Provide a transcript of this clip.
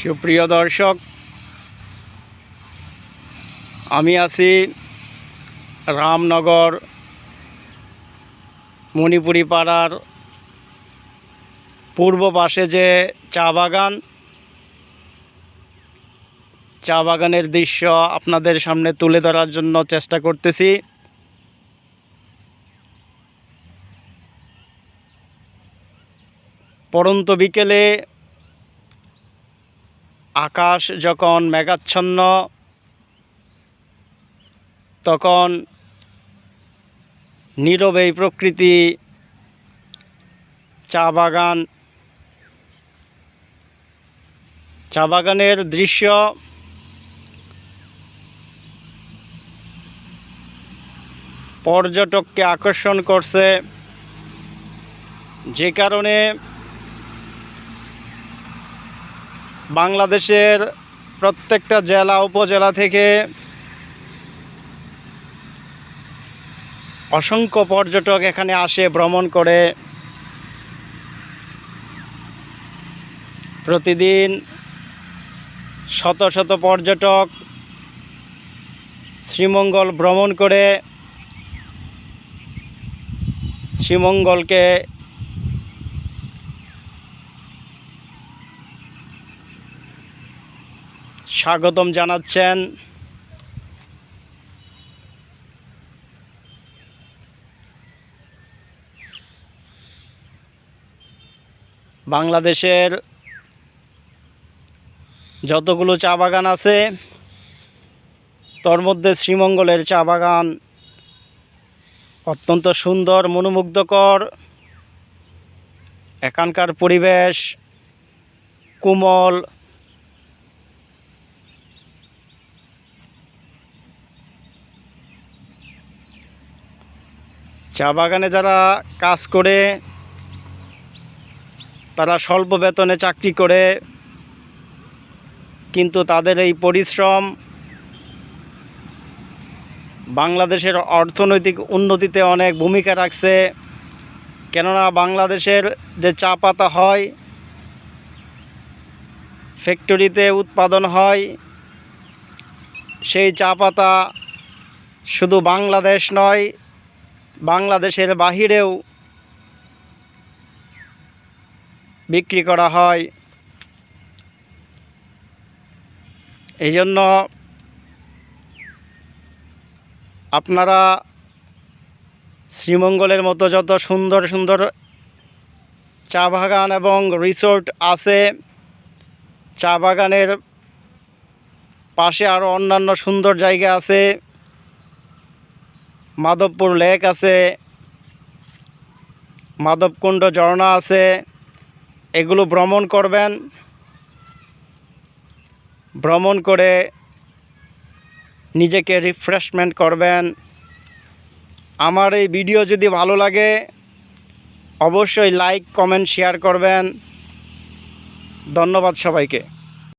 সুপ্রিয় দর্শক, আমি আছি রামনগর মণিপুরি পাড়ার পূর্ব পাশে যে চা বাগানের দৃশ্য আপনাদের সামনে তুলে ধরার জন্য চেষ্টা করতেছি। পড়ন্ত বিকেলে আকাশ যখন মেঘাচ্ছন্ন, তখন নীরবে প্রকৃতি, চা বাগানের দৃশ্য পর্যটককে আকর্ষণ করছে, যে কারণে বাংলাদেশের প্রত্যেকটা জেলা উপজেলা থেকে অসংখ্য পর্যটক এখানে আসে ভ্রমণ করে। প্রতিদিন শত শত পর্যটক শ্রীমঙ্গল ভ্রমণ করে শ্রীমঙ্গলকে স্বাগতম জানাচ্ছেন। বাংলাদেশের যতগুলো চা বাগান আছে, তার মধ্যে শ্রীমঙ্গলের চা বাগান অত্যন্ত সুন্দর, মনোমুগ্ধকর। এখানকার পরিবেশ কোমল, চা বাগানে যারা কাজ করে তারা স্বল্প বেতনে চাকরি করে, কিন্তু তাদের এই পরিশ্রম বাংলাদেশের অর্থনৈতিক উন্নতিতে অনেক ভূমিকা রাখছে। কেননা বাংলাদেশের যে চা পাতা হয়, ফ্যাক্টরিতে উৎপাদন হয়, সেই চা পাতা শুধু বাংলাদেশ নয়, বাংলাদেশের বাহিরেও বিক্রি করা হয়। এই জন্য আপনারা শ্রীমঙ্গলের মতো যত সুন্দর সুন্দর চা বাগান এবং রিসোর্ট আছে, চা বাগানের পাশে আরও অন্যান্য সুন্দর জায়গা আছে। মাধবপুর লেক আছে, মাধবকুণ্ড ঝর্ণা আছে, এগুলো ভ্রমণ করবেন। ভ্রমণ করে নিজেকে রিফ্রেশমেন্ট করবেন। আমার এই ভিডিও যদি ভালো লাগে অবশ্যই লাইক, কমেন্ট, শেয়ার করবেন। ধন্যবাদ সবাইকে।